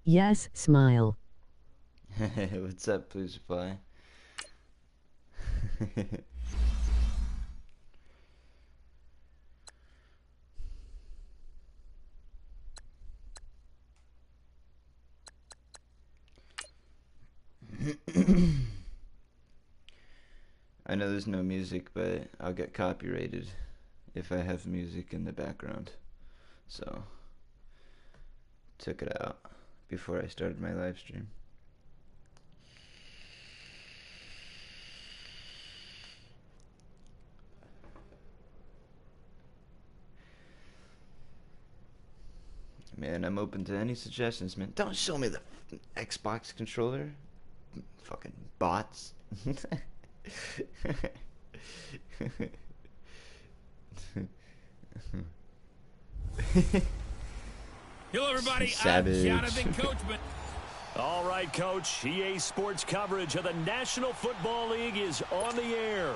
Yes, smile. What's up, please reply. I know there's no music, but I'll get copyrighted if I have music in the background. So, took it out before I started my live stream. Man, I'm open to any suggestions, man. Don't show me the Xbox controller. Fucking bots. Hello, everybody. Savage. I'm Jonathan Coachman. All right, Coach. EA Sports coverage of the National Football League is on the air.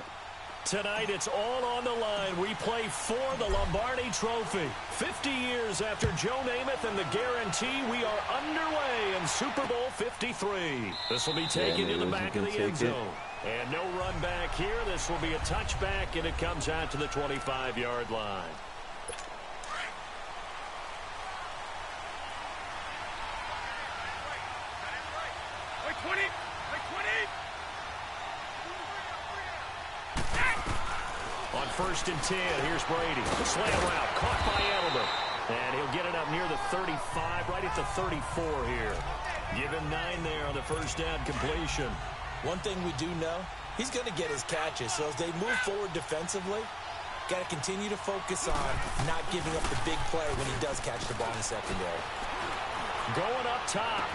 Tonight, it's all on the line. We play for the Lombardi Trophy. 50 years after Joe Namath and the guarantee, we are underway in Super Bowl 53. This will be taken to the back of the end zone. And no run back here. This will be a touchback, and it comes out to the 25-yard line. On 1st and 10, here's Brady. Slam route, caught by Edelman. And he'll get it up near the 35, right at the 34 here. Give him 9 there on the first down completion. One thing we do know, he's going to get his catches. So as they move forward defensively, got to continue to focus on not giving up the big play when he does catch the ball in the secondary. Going up top.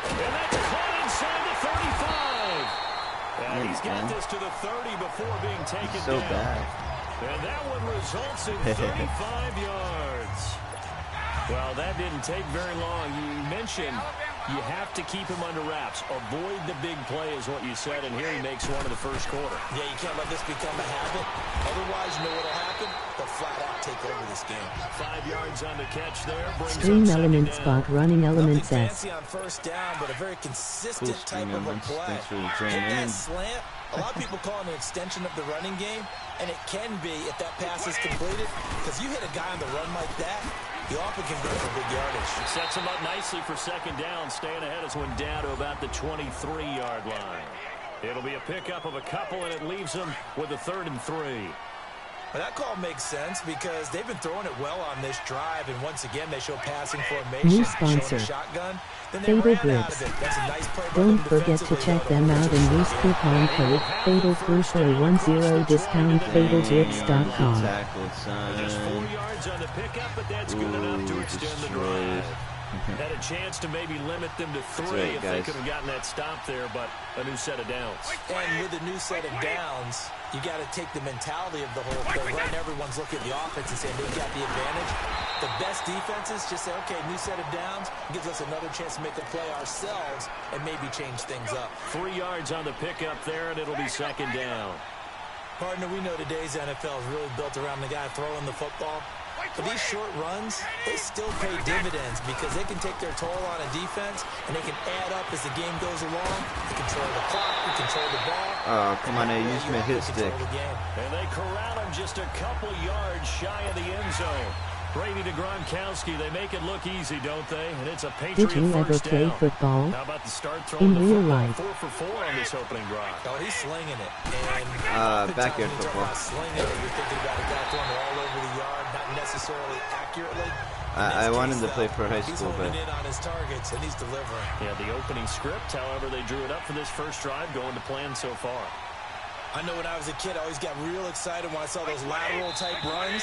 And that's caught inside the 35. And he's got this to the 30 before being taken so down. Bad. And that one results in 35 yards. Well, that didn't take very long. You mentioned you have to keep him under wraps. Avoid the big play is what you said, and here he makes one in the first quarter. Yeah, you can't let this become a habit. Otherwise, you know what will happen? They'll flat out take over this game. 5 yards on the catch there. Stream element spot running elements Nothing S. fancy on first down, but a very consistent type of a play. Thanks for the Hit training. that slant. A lot of people call it an extension of the running game, and it can be if that pass is completed, because you hit a guy on the run like that, he often can go for big yardage. Sets him up nicely for second down. Staying ahead as one down to about the 23-yard line. It'll be a pickup of a couple, and it leaves him with a 3rd and 3. Well, that call makes sense because they've been throwing it well on this drive, and once again they show passing formation, New showing sponsor. a shotgun. Then they Fatal ran out Grips. of it. That's a nice play by Don't them forget to defensively, check though, them to out and use coupon code FATALGRIPS for a 10 discount fatalgrips.com. Tackled, Just 4 son. yards on the pickup, but that's good enough to extend the drive. Had a chance to maybe limit them to 3 right, if they guys. could have gotten that stop there, but a new set of downs. And with a new set of downs, you got to take the mentality of the whole thing. Right now, everyone's looking at the offense and saying they've got the advantage. The best defenses just say, okay, new set of downs gives us another chance to make a play ourselves and maybe change things up. 3 yards on the pickup there, and it'll be second down. Partner, we know today's NFL is really built around the guy throwing the football. But these short runs, they still pay dividends because they can take their toll on a defense and they can add up as the game goes along. They control the clock, they control the ball. Oh, come on, I used my hit stick. The And they corral him just a couple yards shy of the end zone. Brady to Gronkowski, they make it look easy, don't they? And it's a Patriot Did you ever first play down. football? How about the start throwing In the real football? life. 4 for 4 on this opening drive. Oh, he's slinging it. And backyard when you talk football. about slinging it, you're thinking about a guy throwing it all over the yard, not necessarily accurately. I wanted to play pro high He's school, but honing in on his targets, and he's delivering. Yeah, the opening script, however, they drew it up for this first drive, going to plan so far. I know when I was a kid, I always got real excited when I saw those lateral-type runs.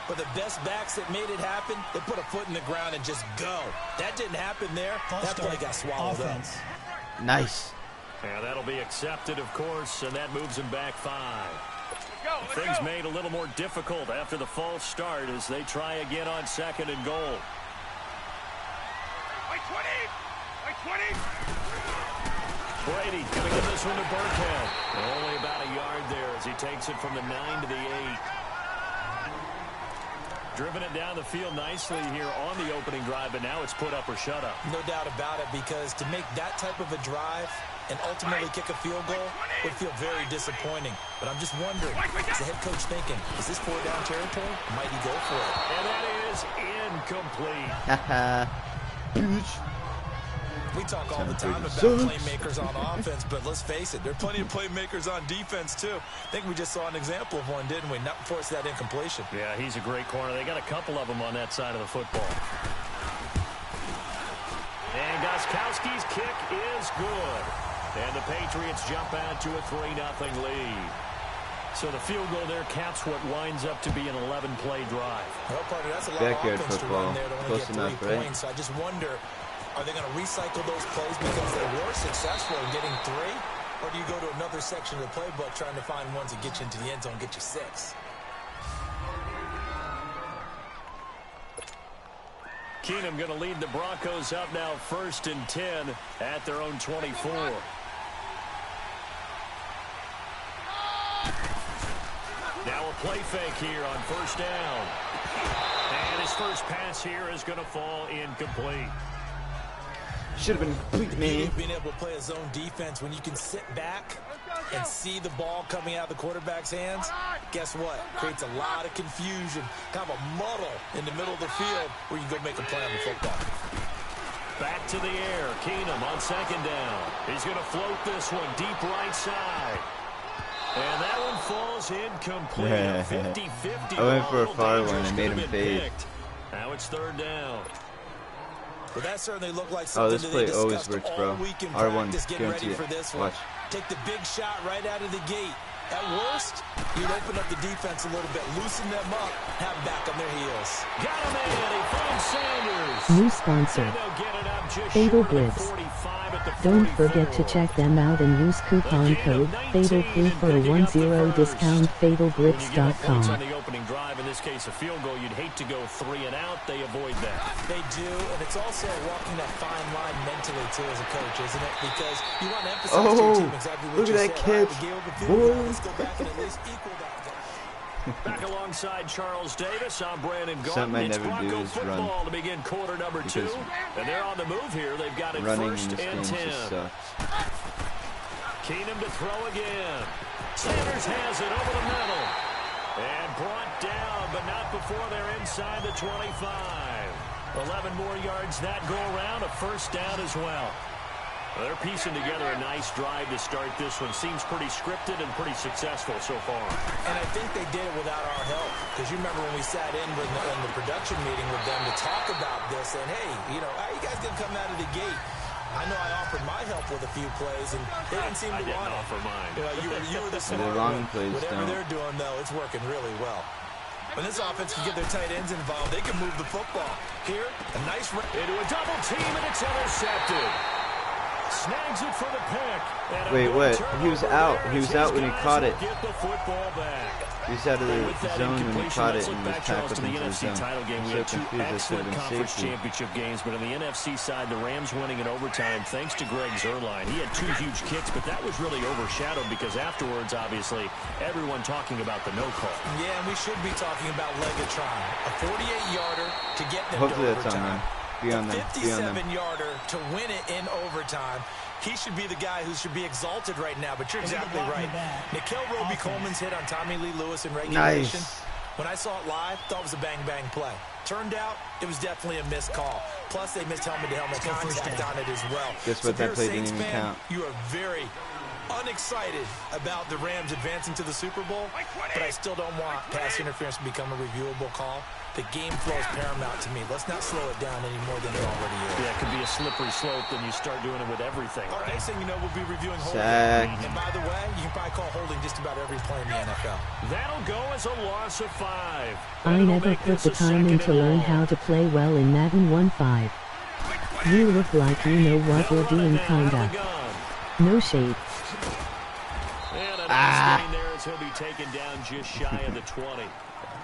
But the best backs that made it happen, they put a foot in the ground and just go. That didn't happen there. That play got swallowed up. nice. Yeah, that'll be accepted, of course, and that moves him back 5. Things made a little more difficult after the false start as they try again on 2nd and goal. Brady going to give this one to Burkhead. Only about a yard there as he takes it from the 9 to the 8. Driven it down the field nicely here on the opening drive, but now it's put up or shut up. No doubt about it, because to make that type of a drive and ultimately kick a field goal would feel very disappointing. But I'm just wondering, is the head coach thinking, is this 4-down territory? Might he go for it? And that is incomplete. We talk all the time about playmakers on offense, but let's face it, there are plenty of playmakers on defense, too. I think we just saw an example of one, didn't we? Not force that incompletion. Yeah, he's a great corner. They got a couple of them on that side of the football. And Gostkowski's kick is good. And the Patriots jump out to a 3-0 lead. So the field goal there caps what winds up to be an 11-play drive. Well, partner, that's a lot of offense to run there to only get 3 points. So I just wonder, are they going to recycle those plays because they were successful in getting 3? Or do you go to another section of the playbook trying to find ones that get you into the end zone, get you 6? Keenum going to lead the Broncos up now 1st and 10 at their own 24. Now a play fake here on 1st down. And his first pass here is going to fall incomplete. Should have been complete, man. Being able to play a zone defense when you can sit back and see the ball coming out of the quarterback's hands, guess what? Creates a lot of confusion, kind of a muddle in the middle of the field where you can go make a play on the football. Back to the air. Keenum on 2nd down. He's going to float this one deep right side. And that one falls incomplete. 50-50. I went for a far one and made him fade. Now it's 3rd down. Well, that certainly looked like something this play that they always discussed works, bro. all week in R1, practice, getting ready for this one. Watch. Take the big shot right out of the gate. At worst, you'd open up the defense a little bit, loosen them up, have them back on their heels. Got him in. He finds Sanders. New sponsor, Fatal Blitz. Don't forget to check them out and use coupon code FATALBLUE for a 10% discount. FatalBlitz.com. On the opening drive, in this case a field goal, you'd hate to go 3 and out. They avoid that. They do, and it's also walking that fine line mentally too as a coach, isn't it? Because you want to emphasize to your team exactly what look you at said. that catch. Let's go back and at least equal that. Back alongside Charles Davis, I'm Brandon Garden. Something I It's never do Bronco is football run. to begin quarter number 2. And they're on the move here. They've got it Running 1st in this and game 10. just sucks. Keenum to throw again. Sanders has it over the middle. And brought down, but not before they're inside the 25. 11 more yards that go around. A 1st down as well. They're piecing together a nice drive to start this one. Seems pretty scripted and pretty successful so far. And I think they did it without our help. Because you remember when we sat in the production meeting with them to talk about this, and hey, you know, how you guys going to come out of the gate? I know I offered my help with a few plays, and they didn't seem to want it. I didn't offer mine. You were the smart one. Whatever they're doing, though, it's working really well. When this offense can get their tight ends involved, they can move the football. Here, a nice run into a double team, and it's intercepted. Snags it for the pick. Wait, what? He was out. He was out when he caught it. Get the football back. He was out of the zone when he caught it and was tackled to the into the NFC zone. title game. We had 2 excellent conference championship games, but on the NFC side, the Rams winning in overtime thanks to Greg Zuerlein. He had 2 huge kicks, but that was really overshadowed because afterwards, obviously, everyone talking about the no call. Yeah, and we should be talking about Legatron. A 48-yarder to get them Hopefully to that's on overtime. them. Be on them. A 57-yarder to win it in overtime. He should be the guy who should be exalted right now, but you're exactly right. Nikhil Roby-Coleman's hit on Tommy Lee Lewis in regulation. Nice. When I saw it live, thought it was a bang-bang play. Turned out, it was definitely a missed call. Plus, they missed helmet-to-helmet contact on it as well. Guess what? That play didn't even count. You are very unexcited about the Rams advancing to the Super Bowl, but I still don't want pass interference to become a reviewable call. The game flow is paramount to me. Let's not slow it down any more than it already is. Yeah, it could be a slippery slope, then you start doing it with everything, right? Next thing you know, we'll be reviewing holding. Sack. And by the way, you can probably call holding just about every play in the NFL. That'll go as a loss of 5. I never put the time in to learn how to play well in Madden 1.5. You look like you know what you're doing, kinda. No shade. And a nice gain there as he'll be taken down just shy of the 20.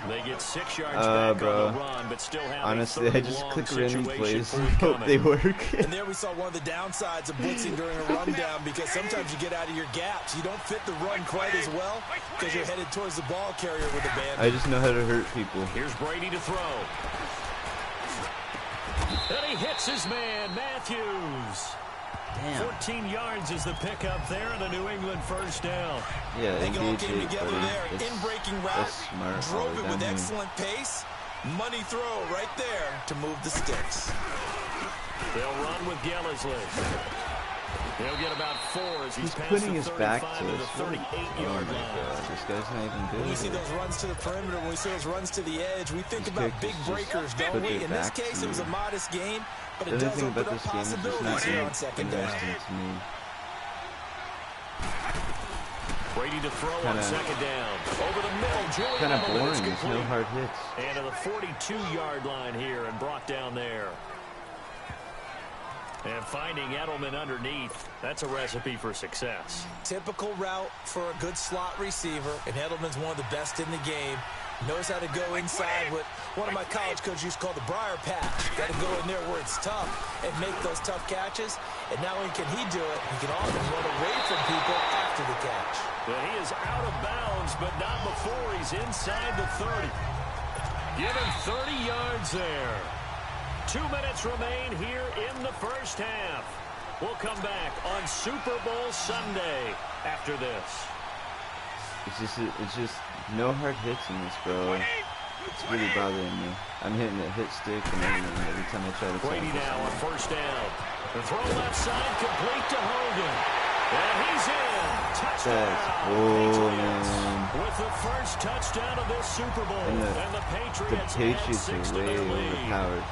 They get 6 yards back bro. on the run, but still have Honestly, I just click random plays and hope hope they work. And there we saw one of the downsides of blitzing during a rundown, because sometimes you get out of your gaps. You don't fit the run quite as well because you're headed towards the ball carrier with a band. I just know how to hurt people. Here's Brady to throw. And he hits his man, Matthews. Damn. 14 yards is the pickup there, and a New England first down. Yeah, They all engage came it, together buddy. there. That's- In-breaking route, that's smart. drove it with Down here. excellent pace. Money throw right there to move the sticks. They'll run with Gellersley. He'll get about 4 as He's past putting the his back 35 to to us. the 38-yard Oh my line. god, this guy's not even good. When we see those runs to the perimeter, when we see those runs to the edge, we think These about kickers big just breakers, put don't we? their In this back case, to it was a you. modest gain, but The it other does thing open about up this game is just possibilities not here on second down. interesting to me. Brady to throw on Kinda- second down. Over the middle, Julian Kind of Edelman is boring. There's no complete. hard hits. And to the 42-yard line here and brought down there. And finding Edelman underneath, that's a recipe for success. Typical route for a good slot receiver, and Edelman's one of the best in the game. Knows how to go inside what one of my college coaches used to call the briar patch. Got to go in there where it's tough and make those tough catches. And not only can he do it, he can often run away from people after the catch. But he is out of bounds, but not before he's inside the 30. Give him 30 yards there. 2 minutes remain here in the first half. We'll come back on Super Bowl Sunday after this. It's just no hard hits in this, bro. It's really bothering me. I'm hitting the hit stick and everything every time I try to Brady tackle now on someone. first down. The throw left side complete to Hogan. And he's in. Touchdown. Patriots. Man. With the first touchdown of this Super Bowl. And And the Patriots, The add Patriots 6 are to way their lead. overpowered.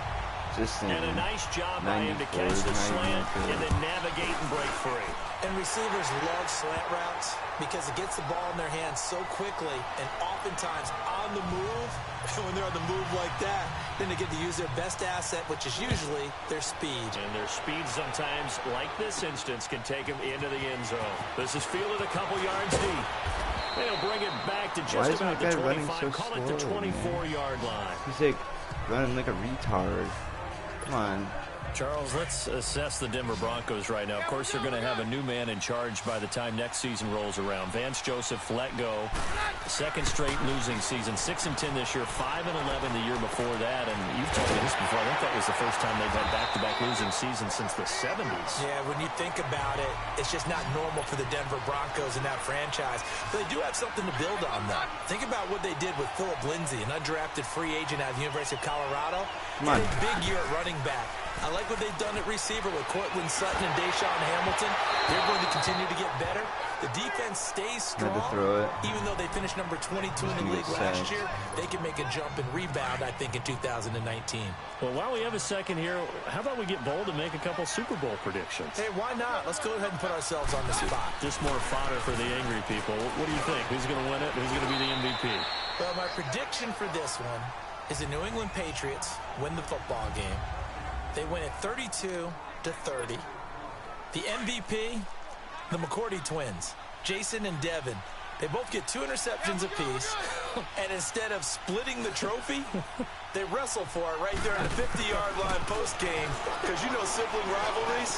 Just saying. And a nice job by him to 94 catch the to slant 92. and then navigate and break free. And receivers love slant routes because it gets the ball in their hands so quickly and oftentimes on the move. When they're on the move like that, then they get to use their best asset, which is usually their speed. And their speed sometimes, like this instance, can take them into the end zone. This is fielded a couple yards deep. They'll bring it back to Why just is my about the guy running 25. so Call it the slow, man? 24-yard line. He's like running like a retard. Come on. Charles, let's assess the Denver Broncos right now. Of course, they're going to have a new man in charge by the time next season rolls around. Vance Joseph let go. Second straight losing season. 6-10 this year, 5-11 the year before that. And you've told me this before. I think that was the first time they've had back-to-back losing seasons since the 70s. Yeah, when you think about it, it's just not normal for the Denver Broncos in that franchise. But they do have something to build on, though. Think about what they did with Philip Lindsay, an undrafted free agent out of the University of Colorado. Come on. Had a big year at running back. I like what they've done at receiver with Cortland Sutton and Deshaun Hamilton. They're going to continue to get better. The defense stays strong. Had to throw it. Even though they finished number 22 in the league last year, they can make a jump and rebound, I think, in 2019. Well, while we have a second here, how about we get bold and make a couple Super Bowl predictions? Hey, why not? Let's go ahead and put ourselves on the spot. Just more fodder for the angry people. What do you think? Who's going to win it? Who's going to be the MVP? Well, my prediction for this one is the New England Patriots win the football game. They win it 32-30. The MVP, the McCourty twins, Jason and Devin. They both get 2 interceptions apiece, and instead of splitting the trophy, they wrestle for it right there on the 50-yard line post-game, because you know sibling rivalries,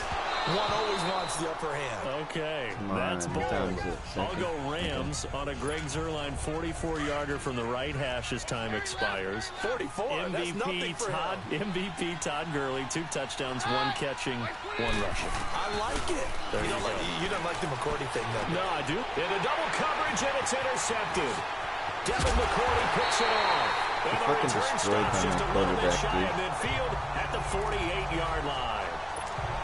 one always wants the upper hand. Okay, Come that's on, bold. time's it, I'll second. go Rams on a Greg Zerline 44-yarder from the right hash as time expires. 44, that's nothing for him. MVP Todd Gurley, 2 touchdowns, 1 catching, 1 rushing. I like it. There you go. You don't like the McCourty thing, though. No, I do. In a double coverage, and it's intercepted. Devin McCourty picks it off. And the fucking return destroyed stops by just my a little bit quarterback, shy dude. of midfield at the 48-yard line.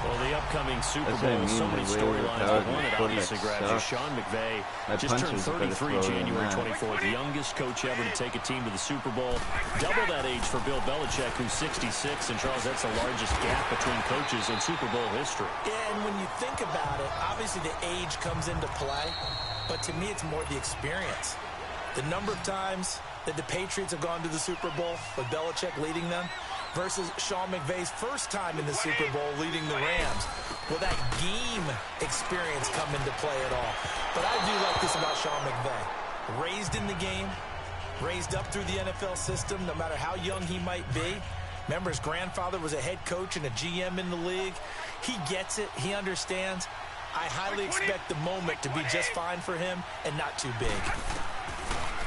Well, the upcoming Super That's what I Bowl, so mean, many the way storylines. overpowered But one that my obviously quarterback grabs you. sucks. Sean McVay My just turned punches are better 33 throw than January that. 24th. Youngest coach ever to take a team to the Super Bowl. Double that age for Bill Belichick, who's 66. And, Charles, that's the largest gap between coaches in Super Bowl history. Yeah, and when you think about it, obviously the age comes into play, but to me it's more the experience. The number of times that the Patriots have gone to the Super Bowl with Belichick leading them versus Sean McVay's first time in the Super Bowl leading the Rams. Will that game experience come into play at all? But I do like this about Sean McVay. Raised in the game, raised up through the NFL system, no matter how young he might be. Remember, his grandfather was a head coach and a GM in the league. He gets it. He understands. I highly expect the moment to be just fine for him and not too big.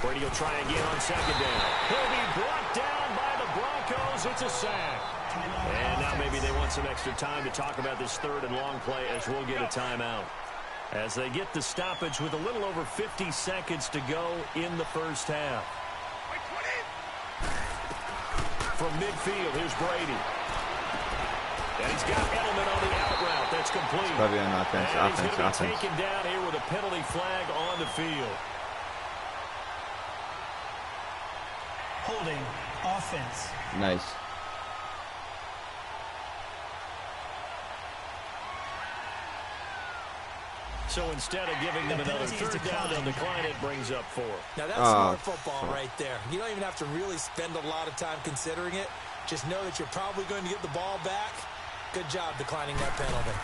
Brady will try again on second down. He'll be brought down by the Broncos. It's a sack. And now maybe they want some extra time to talk about this third and long play as we'll get a timeout. As they get the stoppage with a little over 50 seconds to go in the first half. From midfield, here's Brady. And he's got Edelman on the out route. That's complete. It's probably on offense. And he's going to be taken down here with a penalty flag on the field. Holding offense. Nice. So instead of giving them another third down, they'll decline it, brings up 4. Now that's smart football right there. You don't even have to really spend a lot of time considering it. Just know that you're probably going to get the ball back. Good job declining that penalty.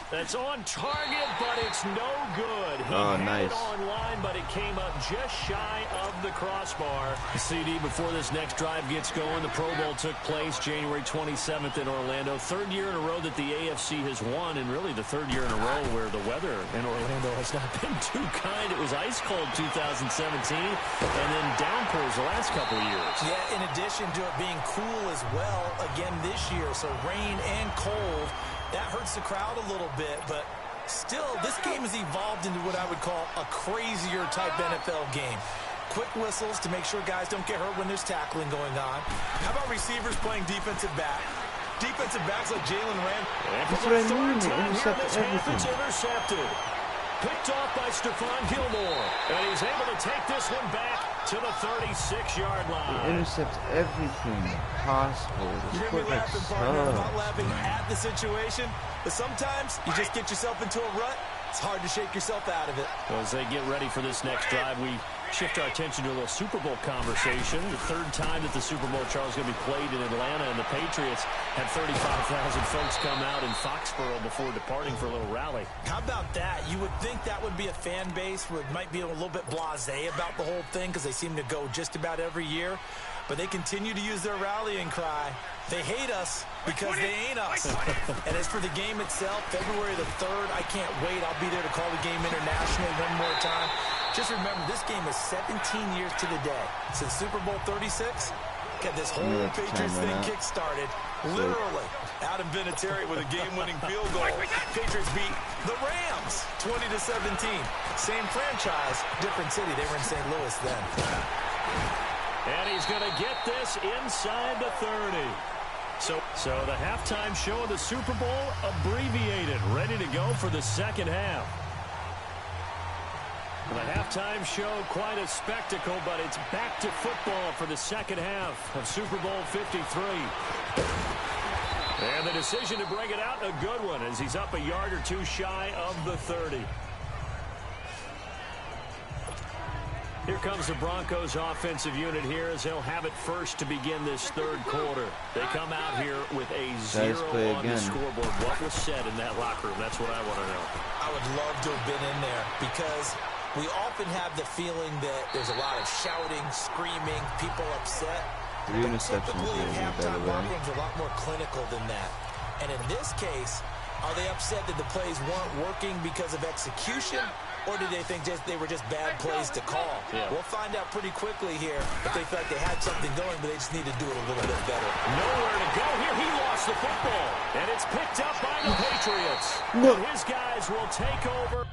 That's on target, but it's no good. He had it on line, but it came up just shy of the crossbar. CD, before this next drive gets going, the Pro Bowl took place January 27th in Orlando. Third year in a row that the AFC has won, and really the third year in a row where the weather in Orlando has not been too kind. It was ice cold 2017, and then downpours the last couple of years. Yeah, in addition to it being cool as well again this year, so rain and cold. That hurts the crowd a little bit, but still, this game has evolved into what I would call a crazier type NFL game. Quick whistles to make sure guys don't get hurt when there's tackling going on. How about receivers playing defensive back? Defensive backs like Jalen Rand. That's what I mean. Intercepted. Picked off by Stephon Gilmore. And he's able to take this one back to the 36-yard line. He intercepts everything possible. You're going to be laughing, partner. I'm not laughing at the situation, but sometimes you just get yourself into a rut. It's hard to shake yourself out of it. Well, as they get ready for this next drive, we shift our attention to a little Super Bowl conversation. The third time that the Super Bowl, Charles, is going to be played in Atlanta, and the Patriots had 35,000 folks come out in Foxborough before departing for a little rally. How about that? You would think that would be a fan base where it might be a little bit blasé about the whole thing because they seem to go just about every year. But they continue to use their rallying cry. They hate us because they ain't us. And as for the game itself, February the 3rd, I can't wait. I'll be there to call the game internationally one more time. Just remember, this game is 17 years to the day. Since Super Bowl 36, got this whole Patriots thing kick-started. Literally, out in Vinatieri with a game-winning field goal. Patriots beat the Rams 20-17. Same franchise, different city. They were in St. Louis then. And he's going to get this inside the 30. So the halftime show of the Super Bowl abbreviated, ready to go for the second half. The halftime show, quite a spectacle, but it's back to football for the second half of Super Bowl 53. And the decision to bring it out, a good one, as he's up a yard or two shy of the 30. Here comes the Broncos offensive unit here as they'll have it first to begin this third quarter. They come out here with a 0 on the scoreboard. What was said in that locker room? That's what I want to know. I would love to have been in there because we often have the feeling that there's a lot of shouting, screaming, people upset. 3 interceptions typically, halftime locker rooms are a lot more clinical than that. And in this case, are they upset that the plays weren't working because of execution? Or did they think they were just bad plays to call? Yeah. We'll find out pretty quickly here if they feel like they had something going, but they just need to do it a little bit better. Nowhere to go here. He lost the football. And it's picked up by the Patriots. No. And his guys will take over.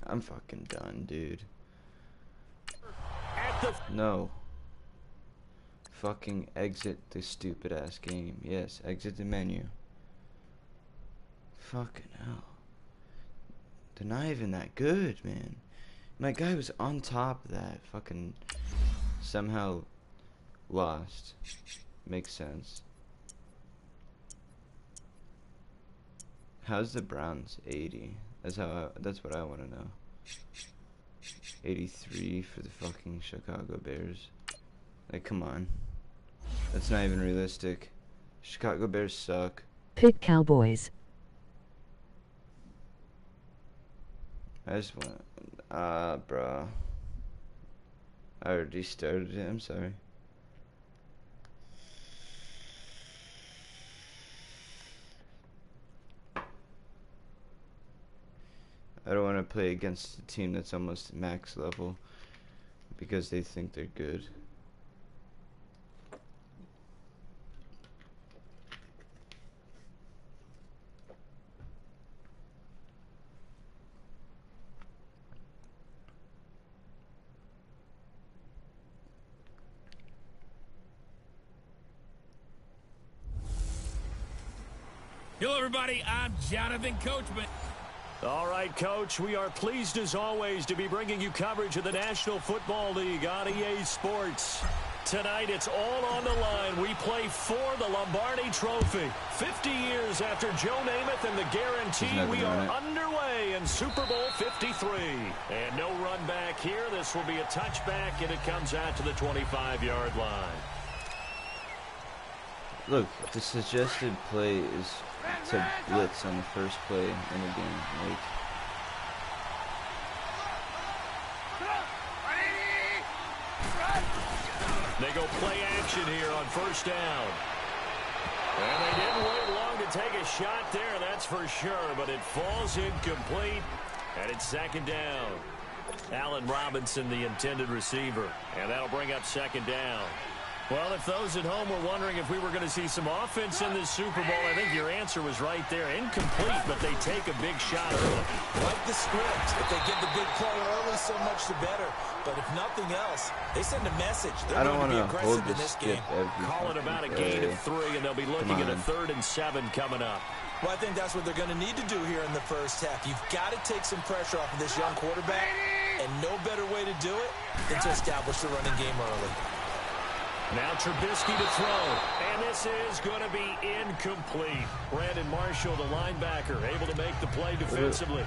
I'm fucking done, dude. No. Fucking exit this stupid ass game. Yes, exit the menu. Fucking hell. They're not even that good, man. My guy was on top of that. Fucking somehow lost. Makes sense. How's the Browns 80? That's what I want to know. 83 for the fucking Chicago Bears. Like, come on. That's not even realistic. Chicago Bears suck. Pick Cowboys. I just want... bro. I already started it. I'm sorry. I don't want to play against a team that's almost max level because they think they're good. Hello, everybody. I'm Jonathan Coachman. All right, Coach, we are pleased as always to be bringing you coverage of the National Football League on EA Sports. Tonight, it's all on the line. We play for the Lombardi Trophy. 50 years after Joe Namath and the guarantee, we are underway in Super Bowl 53. And no run back here. This will be a touchback, and it comes out to the 25-yard line. Look, the suggested play is to blitz on the first play in the game. Like, they go play action here on first down. And they didn't wait long to take a shot there, that's for sure. But it falls incomplete, and it's second down. Allen Robinson, the intended receiver. And that'll bring up second down. Well, if those at home were wondering if we were going to see some offense in this Super Bowl, I think your answer was right there. Incomplete, but they take a big shot early. Like the script. If they get the big play early, so much the better. But if nothing else, they send a message. They're going to be aggressive in this game. Calling about a gain of 3, and they'll be looking at a 3rd and 7 coming up. Well, I think that's what they're going to need to do here in the first half. You've got to take some pressure off of this young quarterback, and no better way to do it than to establish the running game early. Now Trubisky to throw, and this is going to be incomplete. Brandon Marshall, the linebacker, able to make the play defensively.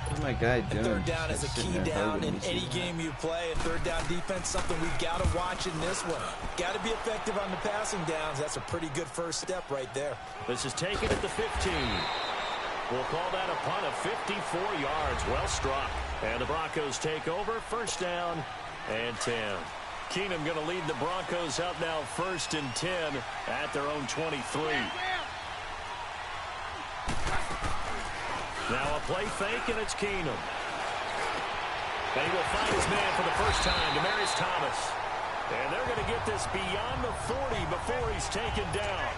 What's my guy doing? Third down is a key down in any game you play. A third down defense, something we've got to watch in this one. Got to be effective on the passing downs. That's a pretty good first step right there. This is taken at the 15. We'll call that a punt of 54 yards. Well struck. And the Broncos take over. First down and 10. Keenum going to lead the Broncos out now 1st and 10 at their own 23. Now a play fake, and it's Keenum. And he will find his man for the first time, Demaryius Thomas. And they're going to get this beyond the 40 before he's taken down.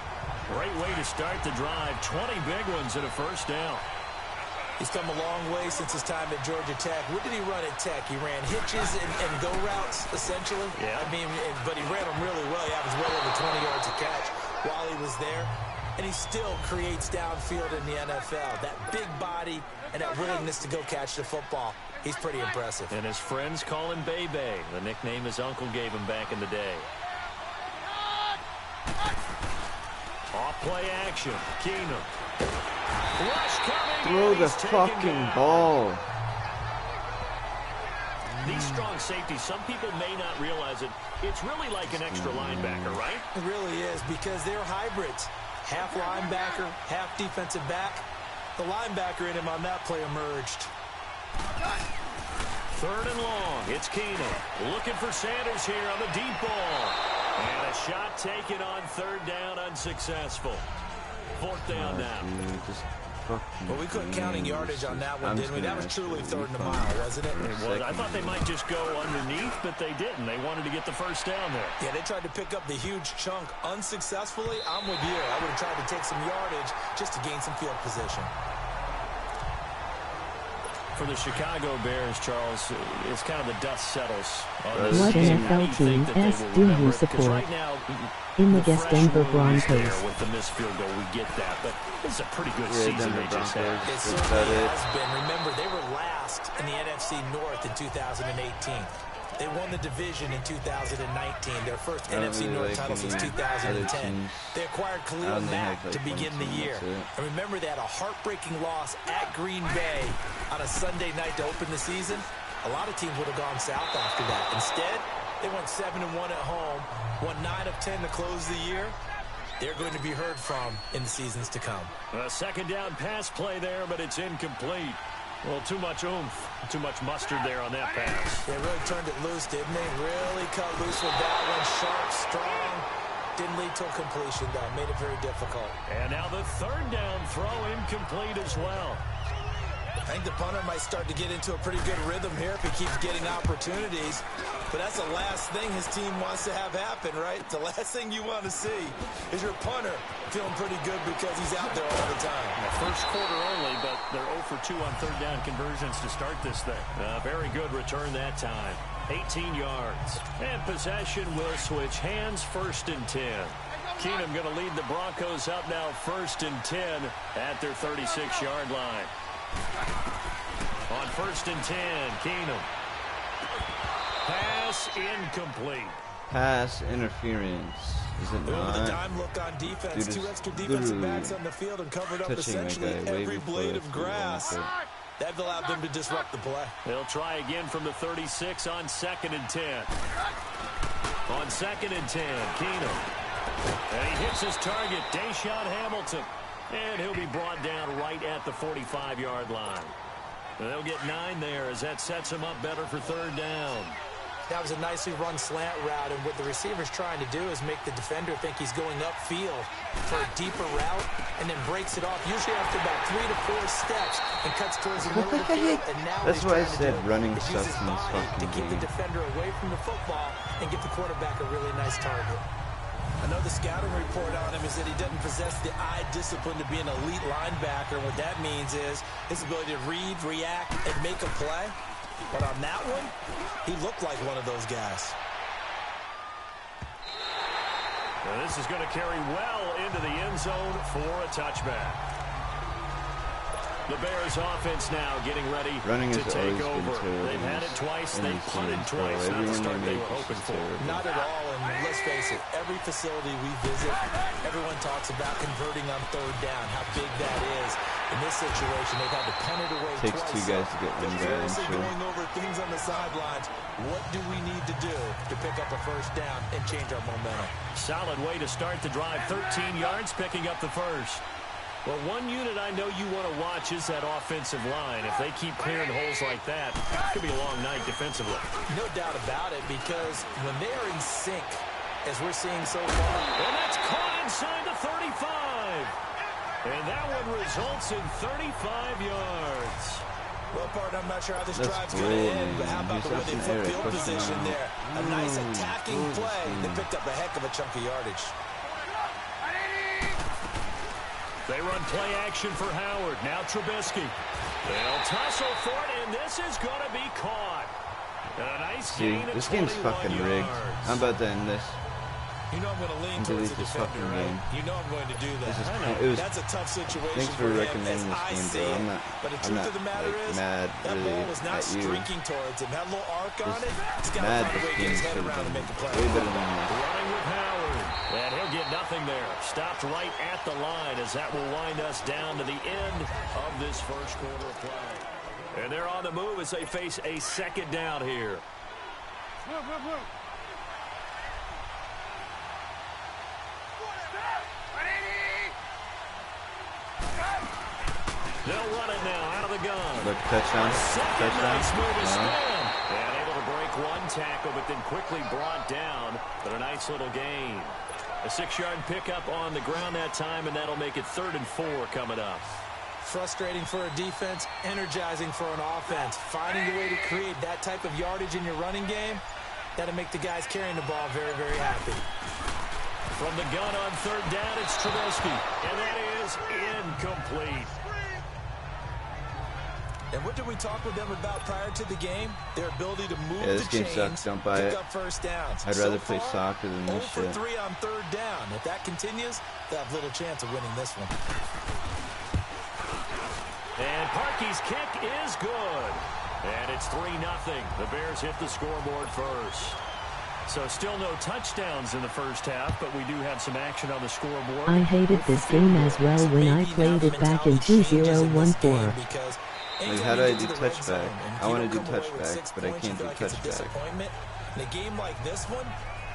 Great way to start the drive. 20 big ones and a first down. He's come a long way since his time at Georgia Tech. What did he run at Tech? He ran hitches and go routes, essentially. Yeah. I mean, but he ran them really well. He averaged well over 20 yards a catch while he was there. And he still creates downfield in the NFL. That big body and that willingness to go catch the football. He's pretty impressive. And his friends call him Bebe, the nickname his uncle gave him back in the day. Off play action. Keenum. Rush coming. Throw the fucking ball. These strong safeties, some people may not realize it. It's really like an extra linebacker, right? It really is, because they're hybrids. Half linebacker, half defensive back. The linebacker in him on that play emerged. 3rd and long. It's Keenum looking for Sanders here on the deep ball. And a shot taken on 3rd down, unsuccessful. 4th down now. Well, we couldn't counting yardage on that one, didn't we? That was truly 3rd and a mile, wasn't it? Well, I thought they might just go underneath, but they didn't. They wanted to get the first down there. Yeah, they tried to pick up the huge chunk unsuccessfully. I'm with you. I would have tried to take some yardage just to gain some field position. For the Chicago Bears, Charles, it's kind of the dust settles on this What season. NFL team do you support? Right now, In the guest Denver Broncos. with the missed field goal, we get that, but it's a pretty good season they just had. It certainly has been. Remember, they were last in the NFC North in 2018. They won the division in 2019, their first NFC North title since 2010. They acquired Khalil Mack to begin the year. And remember, they had a heartbreaking loss at Green Bay on a Sunday night to open the season. A lot of teams would have gone south after that. Instead, they went 7-1 at home, won 9 of 10 to close the year. They're going to be heard from in the seasons to come. A second down pass play there, but it's incomplete. Well, too much oomph, too much mustard there on that pass. They really turned it loose, didn't they? Really cut loose with that one. Sharp, strong. Didn't lead to a completion, though. Made it very difficult. And now the third down throw incomplete as well. I think the punter might start to get into a pretty good rhythm here if he keeps getting opportunities. But that's the last thing his team wants to have happen, right? The last thing you want to see is your punter feeling pretty good because he's out there all the time. First quarter only, but they're 0 for 2 on third down conversions to start this thing. Very good return that time. 18 yards. And possession will switch hands, 1st and 10. Keenum going to lead the Broncos up now 1st and 10 at their 36-yard line. On 1st and 10, Keenum. Pass incomplete. Pass interference. Is it not? With a dime look on defense, Dude, 2 extra defensive backs on the field and covered up essentially every blade of grass. That allowed them to disrupt the play. They'll try again from the 36 on 2nd and 10. On 2nd and 10, Keenum. And he hits his target, Deshaun Hamilton. And he'll be brought down right at the 45-yard line. They'll get 9 there as that sets him up better for third down. That was a nicely run slant route, and what the receiver's trying to do is make the defender think he's going upfield for a deeper route, and then breaks it off, usually after about 3 to 4 steps, and cuts towards the middle of the field. And now That's why I said running is sucks use his in this body fucking to keep the game. defender away from the football and get the quarterback a really nice target. I know the scouting report on him is that he doesn't possess the eye discipline to be an elite linebacker. What that means is his ability to read, react, and make a play. But on that one, he looked like one of those guys. Now this is going to carry well into the end zone for a touchback. The Bears offense now getting ready to take over. They've had it twice. They've punted twice. Not the start they were hoping for. Not at all, and let's face it, every facility we visit, everyone talks about converting on third down, how big that is. In this situation, they've had to punt it away twice. Takes 2 guys to get one guy, I'm sure. Going over things on the sidelines. What do we need to do to pick up a first down and change our momentum? Solid way to start the drive. 13 yards, picking up the first. Well, one unit I know you want to watch is that offensive line. If they keep clearing holes like that, it could be a long night defensively. No doubt about it, because when they are in sync, as we're seeing so far. And that's caught inside the 35. And that one results in 35 yards. Well, partner, I'm not sure how this drive's going to end, but how about the way they put field position there? A nice attacking play. They picked up a heck of a chunk of yardage. They run play action for Howard. Now Trubisky. They'll tussle for it, and this is going to be caught. A nice gain of 21 this game's fucking rigged. yards. I'm about to end this. You know I'm going to lean towards the defender, right? You know I'm going to do that. That's a tough situation. Thanks for recommending this game, bro. But the truth of the matter is, mad that really ball was not at you. streaking towards him. That little arc on it, he's got to Mad find a way to this get game his head should around and have make a been play. way better than this. Running with Howard. And he'll get nothing there. Stopped right at the line as that will wind us down to the end of this first quarter of play. And they're on the move as they face a second down here. They'll run it now out of the gun. Look, touchdown. Nice move to spin. And able to break one tackle, but then quickly brought down. But a nice little gain. A 6-yard pickup on the ground that time, and that'll make it 3rd and 4 coming up. Frustrating for a defense, energizing for an offense. Finding a way to create that type of yardage in your running game, that'll make the guys carrying the ball very, very happy. From the gun on 3rd down, it's Trubisky. And that is incomplete. And what did we talk with them about prior to the game? Their ability to move this the game chains, sucks. Don't buy pick it. up first downs. I'd rather play soccer than 0 this for shit. 3 on 3rd down. If that continues, they'll have little chance of winning this one. And Parkey's kick is good. And it's 3-0. The Bears hit the scoreboard first. So still no touchdowns in the first half, but we do have some action on the scoreboard. I hated this game as well when I played it back in 2014. Like, how do I do touchback? I want to do touchback, but I can't do touchback. In a game like this one,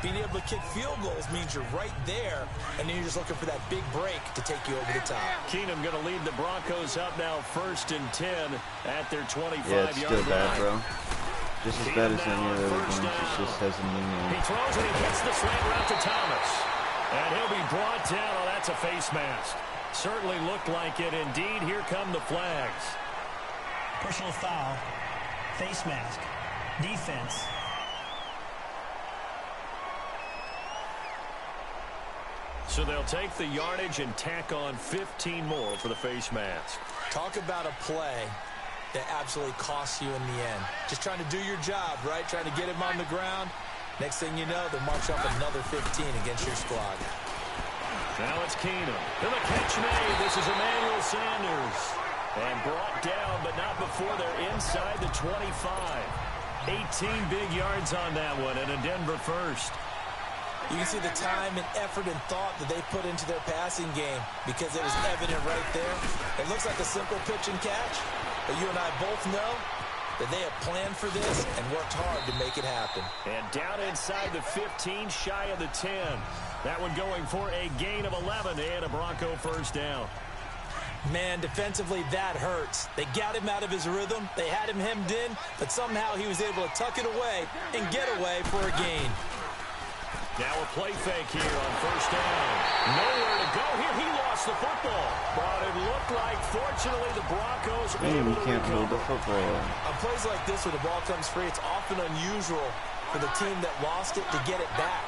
Being able to kick field goals means you're right there, and then you're just looking for that big break to take you over the top. Keenum going to lead the Broncos up now 1st and 10 at their 25-yard line. Yeah, it's still bad, bro. Just as bad as any other ones. It just hasn't been. He throws and he hits the slant route to Thomas. And he'll be brought down. Oh, that's a face mask. Certainly looked like it. Indeed, here come the flags. Personal foul, face mask, defense. So they'll take the yardage and tack on 15 more for the face mask. Talk about a play that absolutely costs you in the end. Just trying to do your job, right? Trying to get him on the ground. Next thing you know, they'll march up another 15 against your squad. Now it's Keenum. And the catch made. This is Emmanuel Sanders. And brought down, but not before they're inside the 25. 18 big yards on that one, and a Denver first. You can see the time and effort and thought that they put into their passing game because it was evident right there. It looks like a simple pitch and catch, but you and I both know that they have planned for this and worked hard to make it happen. And down inside the 15, shy of the 10. That one going for a gain of 11 and a Bronco first down. Man, defensively, that hurts. They got him out of his rhythm. They had him hemmed in, but somehow he was able to tuck it away and get away for a gain. Now a play fake here on first down. Nowhere to go here. He lost the football. But it looked like, fortunately, the Broncos were able to can't hold the recover. football. On plays like this where the ball comes free, it's often unusual for the team that lost it to get it back.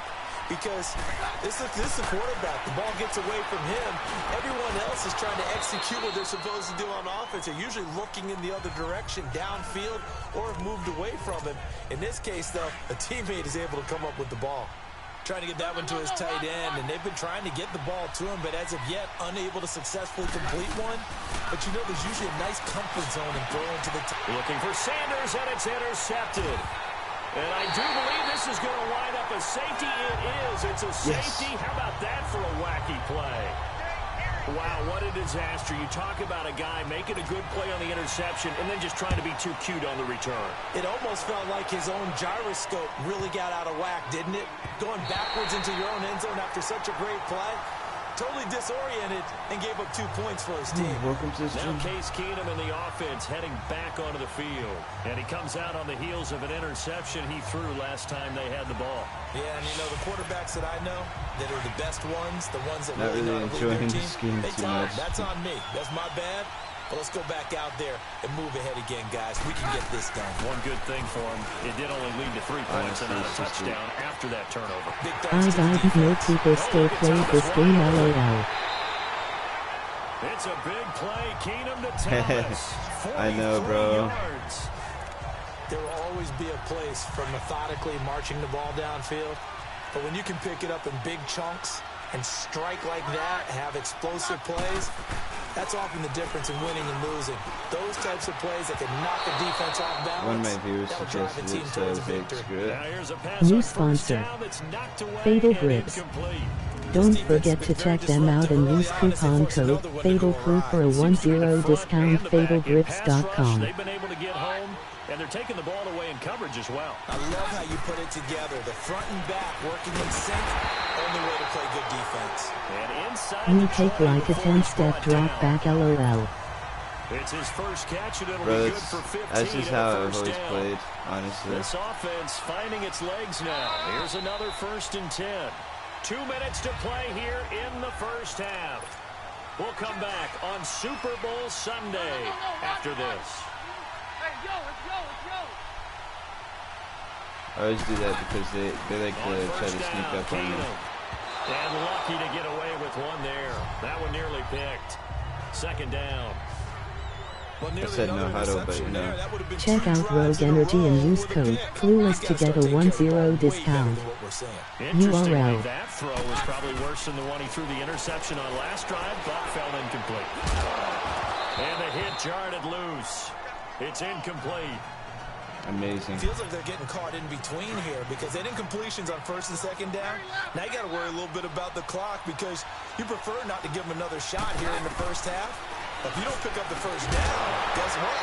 Because this is the quarterback. The ball gets away from him. Everyone else is trying to execute what they're supposed to do on offense. They're usually looking in the other direction, downfield, or have moved away from him. In this case, though, a teammate is able to come up with the ball. Trying to get that one to his tight end, and they've been trying to get the ball to him, but as of yet, unable to successfully complete one. But you know, there's usually a nice comfort zone in throwing to the Looking for Sanders, and it's intercepted. And I do believe this is going to wind up a safety. It is. It's a safety. Yes. How about that for a wacky play? Wow, what a disaster. You talk about a guy making a good play on the interception and then just trying to be too cute on the return. It almost felt like his own gyroscope really got out of whack, didn't it? Going backwards into your own end zone after such a great play. Totally disoriented and gave up 2 points for his team. Welcome to this Now team. Case Keenum in the offense heading back onto the field. And he comes out on the heels of an interception he threw last time they had the ball. Yeah, and you know, the quarterbacks that I know that are the best ones, the ones that Not really know really how to lead their enjoying team, this game they too tell them, much. that's on me. That's my bad. But let's go back out there and move ahead again, guys. We can get this done. One good thing for him, it did only lead to 3 points and not a touchdown after that turnover. Big I thanks to the didn't know defense. people still played this game, LOL. It's a big play. Keenum to Thomas. I know, bro. 43 yards. There will always be a place for methodically marching the ball downfield. But when you can pick it up in big chunks and strike like that, have explosive plays, that's often the difference in winning and losing. Those types of plays that can knock a defense off One of balance, my viewers that'll drive a suggested team it's towards a big victory. screw. Now here's a pass New on first sponsor. down that's knocked away Fatal and Grips. incomplete. Don't forget to check them out and use coupon code FATALCREW for a 10 discount fatalgrips.com. They've been able to get home, and they're taking the ball away in coverage as well. I love how you put it together. The front and back working in sync. Only way to play good defense. And inside You the take 20 like a before 10 he's step brought drop down. back, LOL. It's his first catch, and it'll Bro, be good for 15 that's just and how a I've first always down. played, honestly. This offense finding its legs now. Here's another 1st and 10. 2 minutes to play here in the first half. We'll come back on Super Bowl Sunday after this. I always do that because they like On to try to first sneak down, up on me. Keenum. And lucky to get away with one there. That one nearly picked. 2nd down. Well, I said no huddle, but you know. Check out Rogue Energy and use code Clueless to get a 10 discount. Interestingly, URL. that throw was probably worse than the one he threw the interception on last drive, but fell incomplete. And the hit jarred it loose. It's incomplete. Amazing. Feels like they're getting caught in between here because they didn't completions on 1st and 2nd down. Now you got to worry a little bit about the clock because you prefer not to give them another shot here in the first half. If you don't pick up the first down, guess what?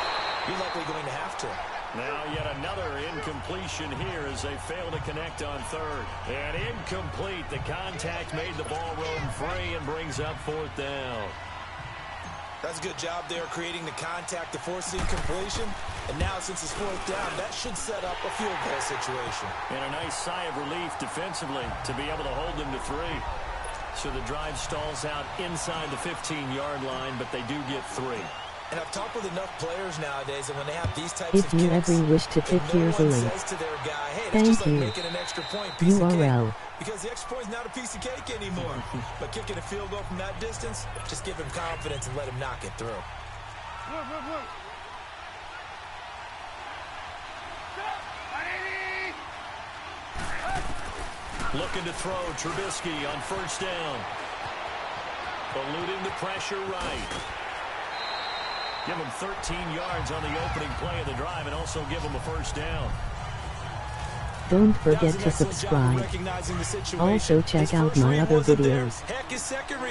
You're likely going to have to. Now yet another incompletion here as they fail to connect on third. And incomplete. The contact made the ball roam free and brings up fourth down. That's a good job there creating the contact to force the incompletion. And now since it's fourth down, that should set up a field goal situation. And a nice sigh of relief defensively to be able to hold them to 3. So the drive stalls out inside the 15-yard line, but they do get 3. And I've talked with enough players nowadays, and when they have these types If of you kicks, ever wish to pick no here's a one link. says to their guy, hey, that's Thank just like you. making an extra point, piece of URL. cake. Because the extra point's not a piece of cake anymore. But kicking a field goal from that distance, just give him confidence and let him knock it through. Looking to throw Trubisky on first down. Eluding the pressure right. Give him 13 yards on the opening play of the drive and also give him a first down. Don't forget to subscribe. Also check out my other videos.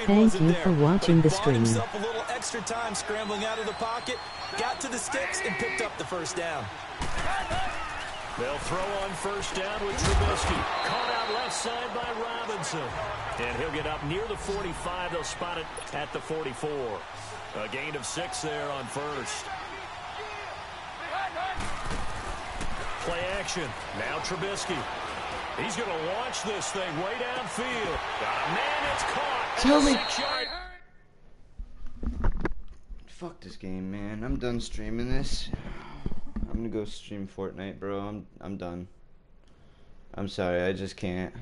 Thank you for watching the stream. Himself a little extra time scrambling out of the pocket, got to the sticks, and picked up the first down. They'll throw on first down with Trubisky. Caught out left side by Robinson. And he'll get up near the 45. They'll spot it at the 44. A gain of 6 there on first. Play action. Now Trubisky. He's going to launch this thing way downfield. Got a man, it's caught. Tell me. 6-yard. Fuck this game, man. I'm done streaming this. I'm gonna go stream Fortnite, bro. I'm done. I'm sorry, I just can't.